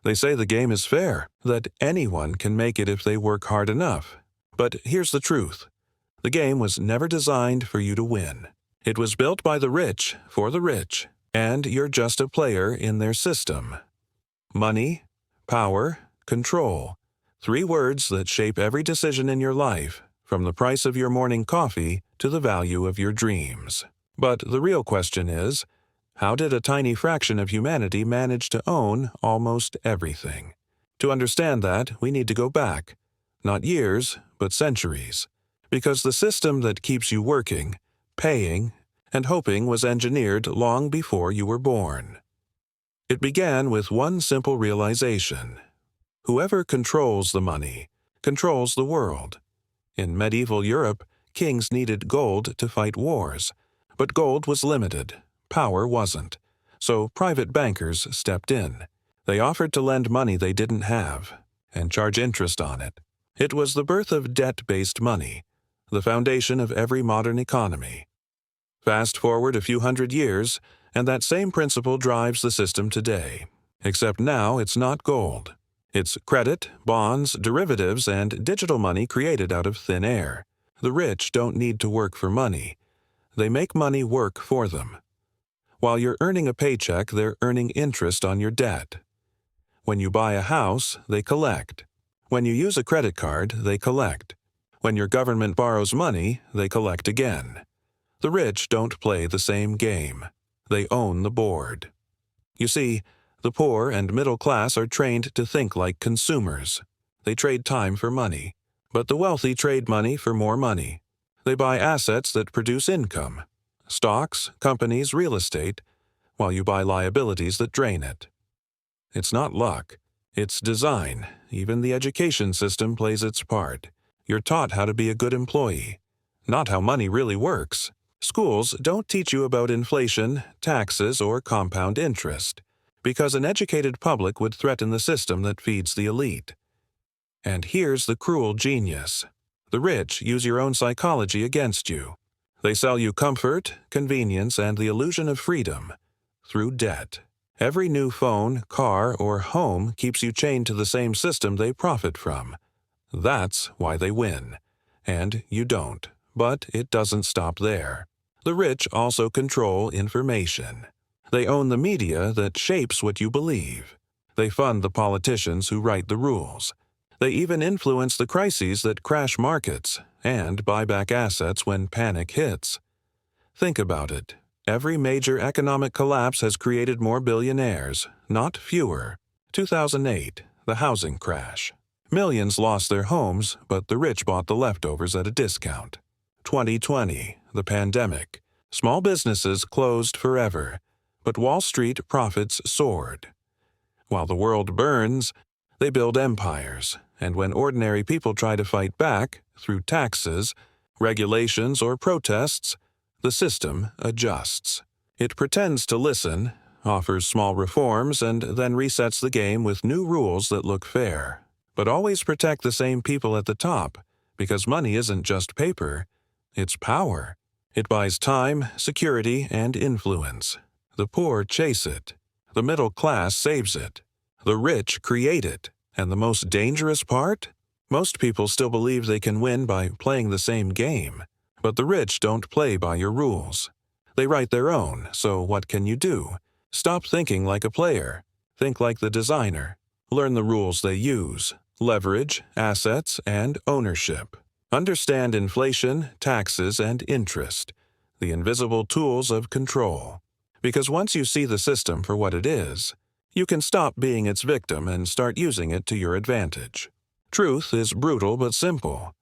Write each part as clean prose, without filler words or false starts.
They say the game is fair, that anyone can make it if they work hard enough. But here's the truth. The game was never designed for you to win. It was built by the rich for the rich, and you're just a player in their system. Money, power, control. 3 words that shape every decision in your life, from the price of your morning coffee to the value of your dreams. But the real question is, how did a tiny fraction of humanity manage to own almost everything? To understand that, we need to go back, not years, but centuries, because the system that keeps you working, paying, and hoping was engineered long before you were born. It began with one simple realization. Whoever controls the money controls the world. In medieval Europe, kings needed gold to fight wars, but gold was limited. Power wasn't. So private bankers stepped in. They offered to lend money they didn't have and charge interest on it. It was the birth of debt-based money, the foundation of every modern economy. Fast forward a few hundred years, and that same principle drives the system today. Except now it's not gold. It's credit, bonds, derivatives, and digital money created out of thin air. The rich don't need to work for money. They make money work for them. While you're earning a paycheck, they're earning interest on your debt. When you buy a house, they collect. When you use a credit card, they collect. When your government borrows money, they collect again. The rich don't play the same game. They own the board. You see, the poor and middle class are trained to think like consumers. They trade time for money. But the wealthy trade money for more money. They buy assets that produce income. Stocks, companies, real estate, while you buy liabilities that drain it. It's not luck. It's design. Even the education system plays its part. You're taught how to be a good employee, not how money really works. Schools don't teach you about inflation, taxes, or compound interest, because an educated public would threaten the system that feeds the elite. And here's the cruel genius. The rich use your own psychology against you. They sell you comfort, convenience, and the illusion of freedom through debt. Every new phone, car, or home keeps you chained to the same system they profit from. That's why they win. And you don't. But it doesn't stop there. The rich also control information. They own the media that shapes what you believe. They fund the politicians who write the rules. They even influence the crises that crash markets and buy back assets when panic hits. Think about it. Every major economic collapse has created more billionaires, not fewer. 2008, the housing crash. Millions lost their homes, but the rich bought the leftovers at a discount. 2020, the pandemic. Small businesses closed forever, but Wall Street profits soared. While the world burns, they build empires, and when ordinary people try to fight back, through taxes, regulations, or protests, the system adjusts. It pretends to listen, offers small reforms, and then resets the game with new rules that look fair. But always protect the same people at the top, because money isn't just paper, it's power. It buys time, security, and influence. The poor chase it. The middle class saves it. The rich create it. And the most dangerous part? Most people still believe they can win by playing the same game. But the rich don't play by your rules. They write their own, so what can you do? Stop thinking like a player. Think like the designer. Learn the rules they use. Leverage, assets, and ownership. Understand inflation, taxes, and interest, the invisible tools of control. Because once you see the system for what it is, you can stop being its victim and start using it to your advantage. Truth is brutal but simple.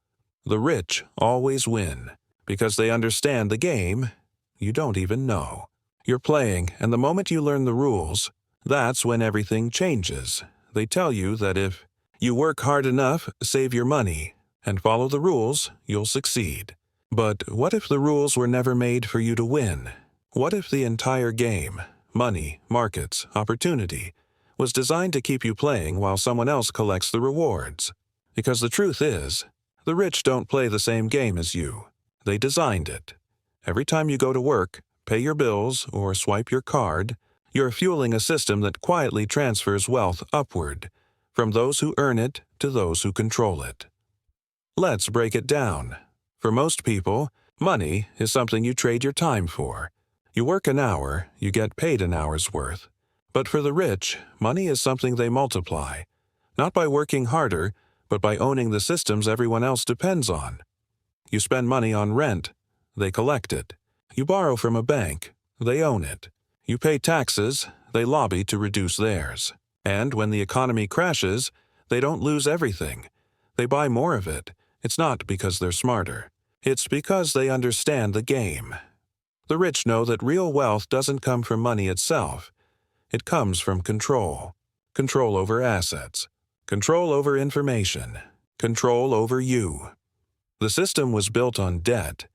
The rich always win, because they understand the game you don't even know. You're playing, and the moment you learn the rules, that's when everything changes. They tell you that if you work hard enough, save your money, and follow the rules, you'll succeed. But what if the rules were never made for you to win? What if the entire game, money, markets, opportunity, was designed to keep you playing while someone else collects the rewards? Because the truth is, the rich don't play the same game as you. They designed it. Every time you go to work, pay your bills, or swipe your card, You're fueling a system that quietly transfers wealth upward, from those who earn it to those who control it. Let's break it down. For most people, money is something you trade your time for. You work an hour, you get paid an hour's worth. But for the rich, money is something they multiply, not by working harder, but by owning the systems everyone else depends on. You spend money on rent, they collect it. You borrow from a bank, they own it. You pay taxes, they lobby to reduce theirs. And when the economy crashes, they don't lose everything. They buy more of it. It's not because they're smarter. It's because they understand the game. The rich know that real wealth doesn't come from money itself. It comes from control. Control over assets. Control over information. Control over you. The system was built on debt,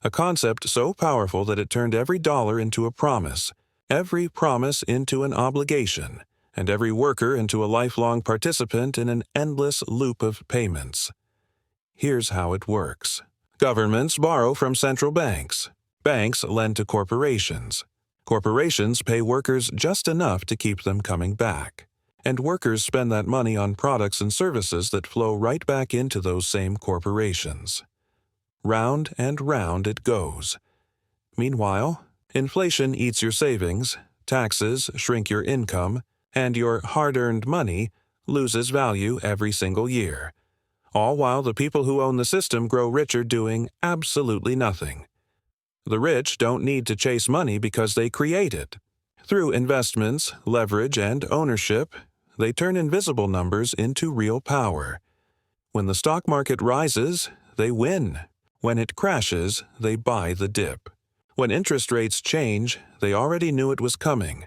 a concept so powerful that it turned every dollar into a promise, every promise into an obligation, and every worker into a lifelong participant in an endless loop of payments. Here's how it works. Governments borrow from central banks. Banks lend to corporations. Corporations pay workers just enough to keep them coming back. And workers spend that money on products and services that flow right back into those same corporations. Round and round it goes. Meanwhile, inflation eats your savings, taxes shrink your income, and your hard-earned money loses value every single year. All while the people who own the system grow richer doing absolutely nothing. The rich don't need to chase money because they create it. Through investments, leverage, and ownership, they turn invisible numbers into real power. When the stock market rises, they win. When it crashes, they buy the dip. When interest rates change, they already knew it was coming.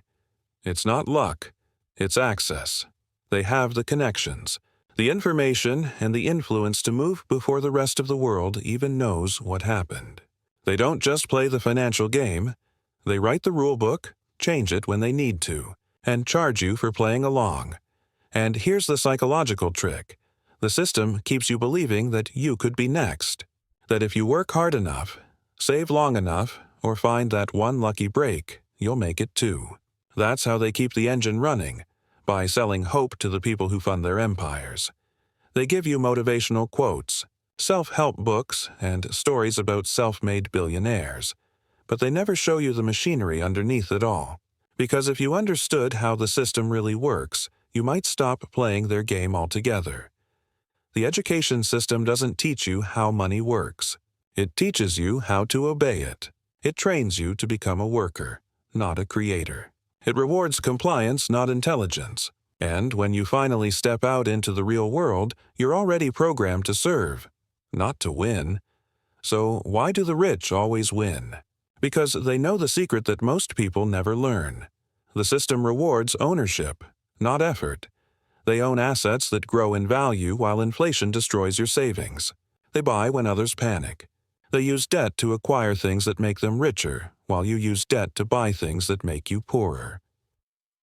It's not luck, it's access. They have the connections, the information, and the influence to move before the rest of the world even knows what happened. They don't just play the financial game. They write the rule book, change it when they need to, and charge you for playing along. And here's the psychological trick. The system keeps you believing that you could be next. That if you work hard enough, save long enough, or find that one lucky break, you'll make it too. That's how they keep the engine running, by selling hope to the people who fund their empires. They give you motivational quotes, self-help books, and stories about self-made billionaires. But they never show you the machinery underneath it all. Because if you understood how the system really works, you might stop playing their game altogether. The education system doesn't teach you how money works. It teaches you how to obey it. It trains you to become a worker, not a creator. It rewards compliance, not intelligence. And when you finally step out into the real world, you're already programmed to serve, not to win. So why do the rich always win? Because they know the secret that most people never learn. The system rewards ownership, not effort. They own assets that grow in value while inflation destroys your savings. They buy when others panic. They use debt to acquire things that make them richer, while you use debt to buy things that make you poorer.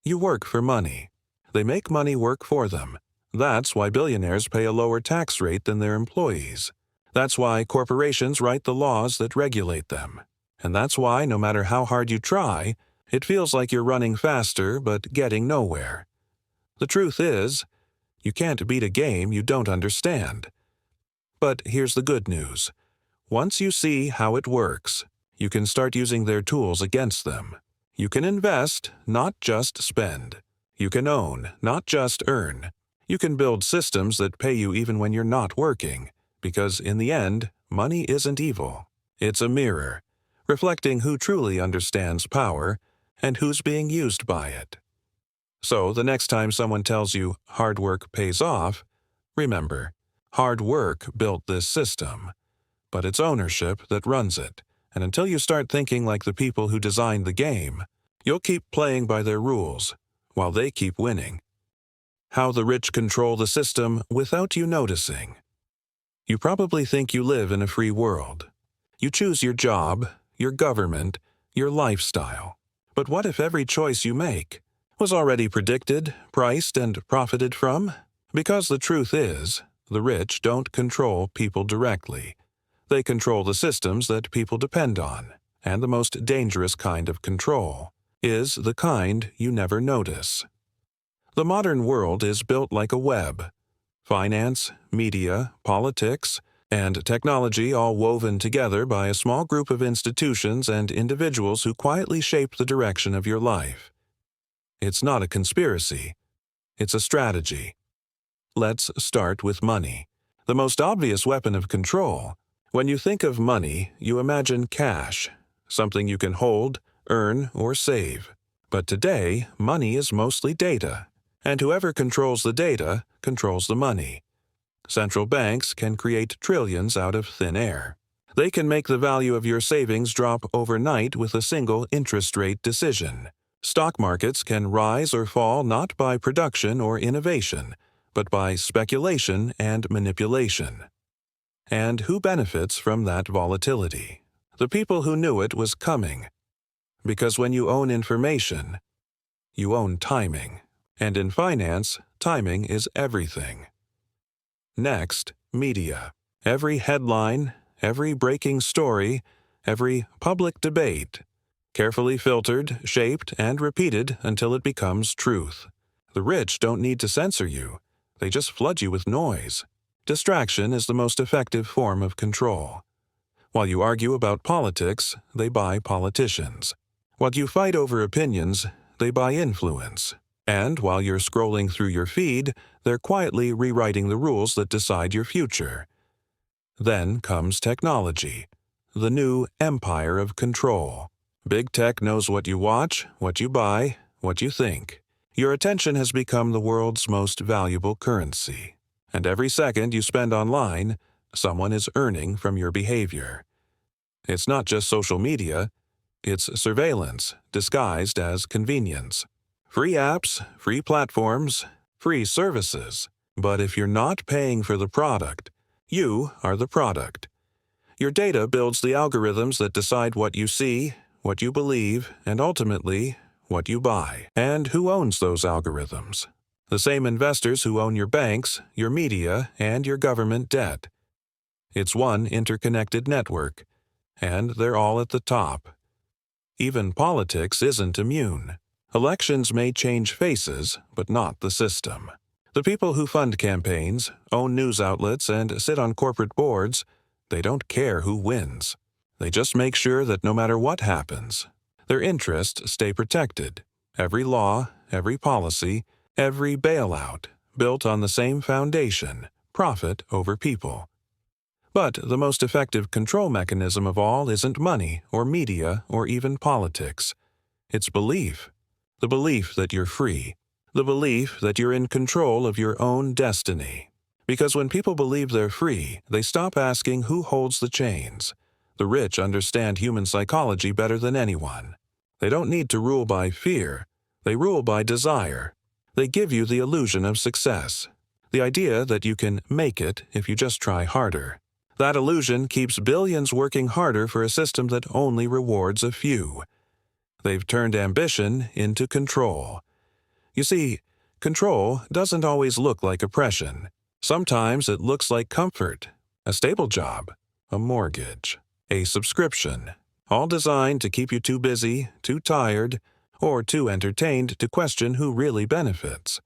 You work for money. They make money work for them. That's why billionaires pay a lower tax rate than their employees. That's why corporations write the laws that regulate them. And that's why, no matter how hard you try, it feels like you're running faster but getting nowhere. The truth is, you can't beat a game you don't understand. But here's the good news. Once you see how it works, you can start using their tools against them. You can invest, not just spend. You can own, not just earn. You can build systems that pay you even when you're not working, because in the end, money isn't evil. It's a mirror, reflecting who truly understands power and who's being used by it. So the next time someone tells you hard work pays off, remember, hard work built this system, but it's ownership that runs it. And until you start thinking like the people who designed the game, you'll keep playing by their rules, while they keep winning. How the rich control the system without you noticing. You probably think you live in a free world. You choose your job, your government, your lifestyle. But what if every choice you make was already predicted, priced, and profited from? Because the truth is, the rich don't control people directly. They control the systems that people depend on, and the most dangerous kind of control. is the kind you never notice. The modern world is built like a web. Finance, media, politics, and technology all woven together by a small group of institutions and individuals who quietly shape the direction of your life. It's not a conspiracy. It's a strategy. Let's start with money, the most obvious weapon of control. When you think of money, you imagine cash, something you can hold, earn, or save. But today, money is mostly data, and whoever controls the data controls the money. Central banks can create trillions out of thin air. They can make the value of your savings drop overnight with a single interest rate decision. Stock markets can rise or fall not by production or innovation, but by speculation and manipulation. And who benefits from that volatility? The people who knew it was coming. Because when you own information, you own timing. And in finance, timing is everything. Next, media. Every headline, every breaking story, every public debate, carefully filtered, shaped, and repeated until it becomes truth. The rich don't need to censor you. They just flood you with noise. Distraction is the most effective form of control. While you argue about politics, they buy politicians. While you fight over opinions, they buy influence. And while you're scrolling through your feed, they're quietly rewriting the rules that decide your future. Then comes technology, the new empire of control. Big tech knows what you watch, what you buy, what you think. Your attention has become the world's most valuable currency. And every second you spend online, someone is earning from your behavior. It's not just social media, it's surveillance disguised as convenience. Free apps, free platforms, free services. But if you're not paying for the product, you are the product. Your data builds the algorithms that decide what you see, what you believe, and ultimately, what you buy. And who owns those algorithms? The same investors who own your banks, your media, and your government debt. It's one interconnected network, and they're all at the top. Even politics isn't immune. Elections may change faces, but not the system. The people who fund campaigns, own news outlets, and sit on corporate boards, they don't care who wins. They just make sure that no matter what happens, their interests stay protected. Every law, every policy, every bailout, built on the same foundation, profit over people. But the most effective control mechanism of all isn't money or media or even politics. It's belief. The belief that you're free. The belief that you're in control of your own destiny. Because when people believe they're free, they stop asking who holds the chains. The rich understand human psychology better than anyone. They don't need to rule by fear. They rule by desire. They give you the illusion of success. The idea that you can make it if you just try harder. That illusion keeps billions working harder for a system that only rewards a few. They've turned ambition into control. You see, control doesn't always look like oppression. Sometimes it looks like comfort, a stable job, a mortgage, a subscription, all designed to keep you too busy, too tired, or too entertained to question who really benefits.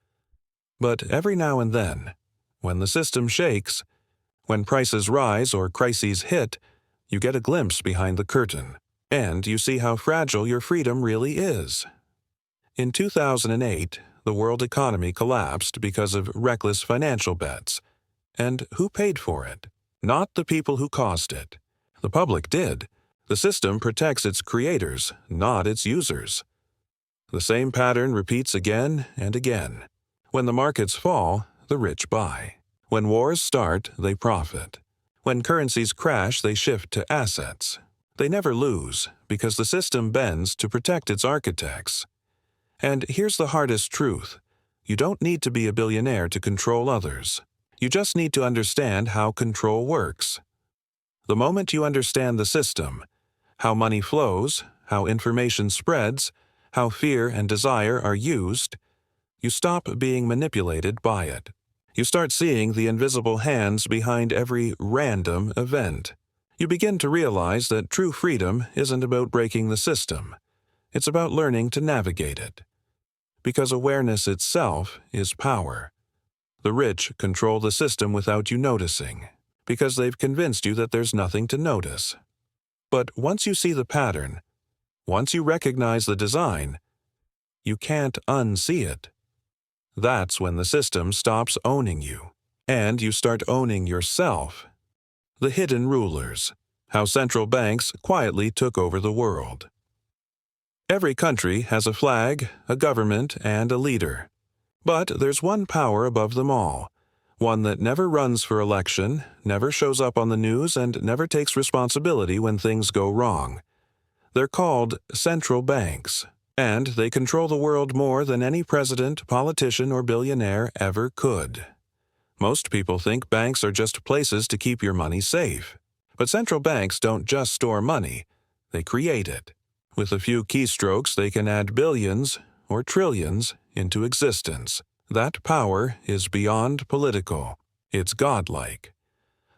But every now and then, when the system shakes, when prices rise or crises hit, you get a glimpse behind the curtain. And you see how fragile your freedom really is. In 2008, the world economy collapsed because of reckless financial bets. And who paid for it? Not the people who caused it. The public did. The system protects its creators, not its users. The same pattern repeats again and again. When the markets fall, the rich buy. When wars start, they profit. When currencies crash, they shift to assets. They never lose, because the system bends to protect its architects. And here's the hardest truth. You don't need to be a billionaire to control others. You just need to understand how control works. The moment you understand the system, how money flows, how information spreads, how fear and desire are used, you stop being manipulated by it. You start seeing the invisible hands behind every random event. You begin to realize that true freedom isn't about breaking the system. It's about learning to navigate it. Because awareness itself is power. The rich control the system without you noticing, because they've convinced you that there's nothing to notice. But once you see the pattern, once you recognize the design, you can't unsee it. That's when the system stops owning you, and you start owning yourself. The hidden rulers, how central banks quietly took over the world. Every country has a flag, a government, and a leader. But there's one power above them all, one that never runs for election, never shows up on the news, and never takes responsibility when things go wrong. They're called central banks, and they control the world more than any president, politician, or billionaire ever could. Most people think banks are just places to keep your money safe. But central banks don't just store money, they create it. With a few keystrokes, they can add billions or trillions into existence. That power is beyond political. It's godlike.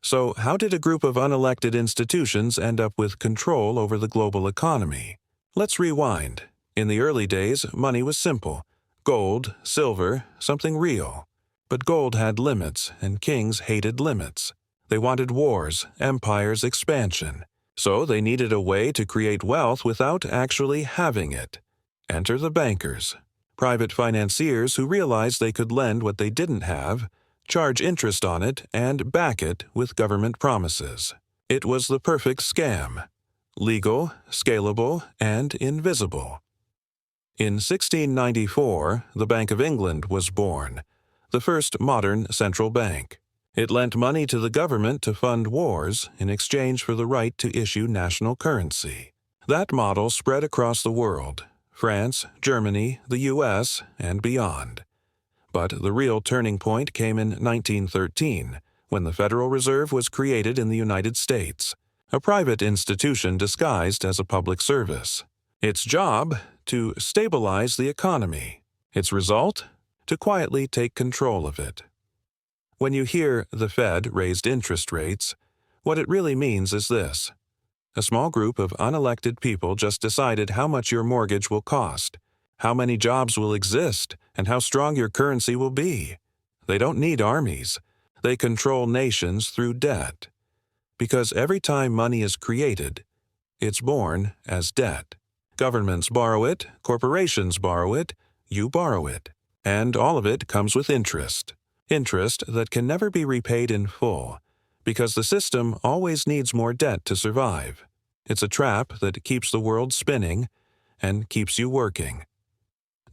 So how did a group of unelected institutions end up with control over the global economy? Let's rewind. In the early days, money was simple. Gold, silver, something real. But gold had limits, and kings hated limits. They wanted wars, empires, expansion. So they needed a way to create wealth without actually having it. Enter the bankers, private financiers who realized they could lend what they didn't have, charge interest on it, and back it with government promises. It was the perfect scam. Legal, scalable, and invisible. In 1694, the Bank of England was born, the first modern central bank. It lent money to the government to fund wars in exchange for the right to issue national currency. That model spread across the world, France, Germany, the US, and beyond. But the real turning point came in 1913, when the Federal Reserve was created in the United States, a private institution disguised as a public service. Its job? To stabilize the economy. Its result? To quietly take control of it. When you hear the Fed raised interest rates, what it really means is this. A small group of unelected people just decided how much your mortgage will cost, how many jobs will exist, and how strong your currency will be. They don't need armies. They control nations through debt. Because every time money is created, it's born as debt. Governments borrow it, corporations borrow it, you borrow it. And all of it comes with interest. Interest that can never be repaid in full, because the system always needs more debt to survive. It's a trap that keeps the world spinning and keeps you working.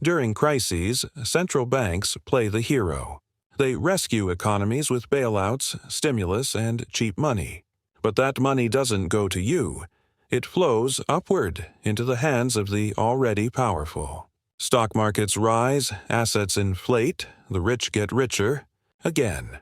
During crises, central banks play the hero. They rescue economies with bailouts, stimulus, and cheap money. But that money doesn't go to you. It flows upward into the hands of the already powerful. Stock markets rise, assets inflate, the rich get richer. Again.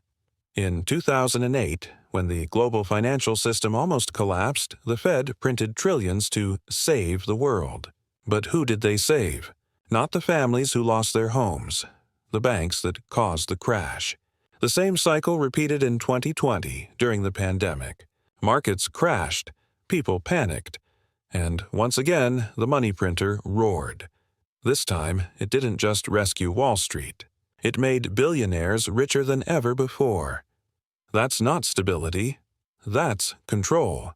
In 2008, when the global financial system almost collapsed, the Fed printed trillions to save the world. But who did they save? Not the families who lost their homes, the banks that caused the crash. The same cycle repeated in 2020 during the pandemic. Markets crashed, people panicked, and once again the money printer roared. This time, it didn't just rescue Wall Street. It made billionaires richer than ever before. That's not stability. That's control.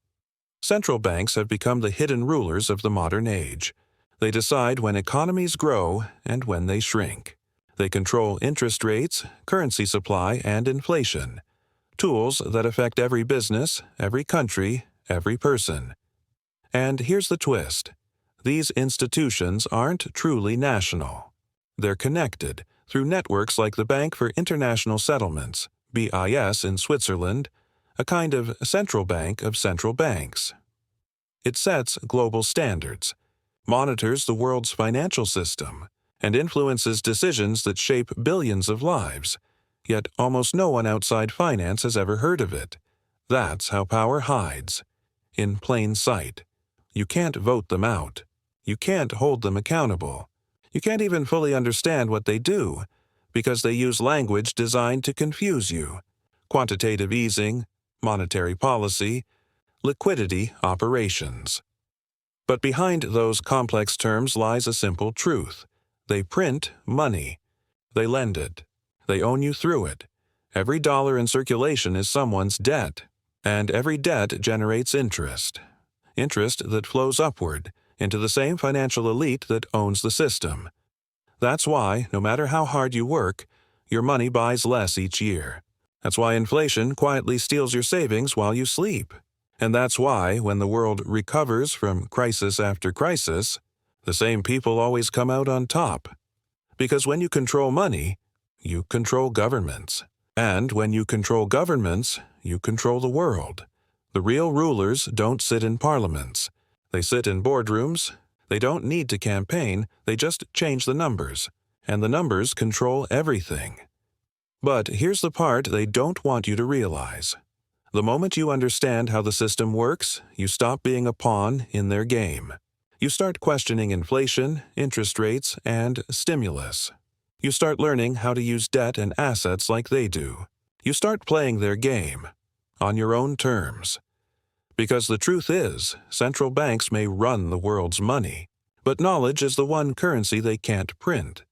Central banks have become the hidden rulers of the modern age. They decide when economies grow and when they shrink. They control interest rates, currency supply, and inflation. Tools that affect every business, every country, every person. And here's the twist. These institutions aren't truly national. They're connected through networks like the Bank for International Settlements, BIS in Switzerland, a kind of central bank of central banks. It sets global standards, monitors the world's financial system, and influences decisions that shape billions of lives. Yet almost no one outside finance has ever heard of it. That's how power hides. In plain sight. You can't vote them out. You can't hold them accountable. You can't even fully understand what they do, because they use language designed to confuse you. Quantitative easing, monetary policy, liquidity operations. But behind those complex terms lies a simple truth. They print money. They lend it. They own you through it. Every dollar in circulation is someone's debt, and every debt generates interest. Interest that flows upward into the same financial elite that owns the system. That's why, no matter how hard you work, your money buys less each year. That's why inflation quietly steals your savings while you sleep. And that's why, when the world recovers from crisis after crisis, the same people always come out on top. Because when you control money, you control governments. And when you control governments, you control the world. The real rulers don't sit in parliaments. They sit in boardrooms. They don't need to campaign, they just change the numbers. And the numbers control everything. But here's the part they don't want you to realize. The moment you understand how the system works, you stop being a pawn in their game. You start questioning inflation, interest rates, and stimulus. You start learning how to use debt and assets like they do. You start playing their game, on your own terms. Because the truth is, central banks may run the world's money, but knowledge is the one currency they can't print.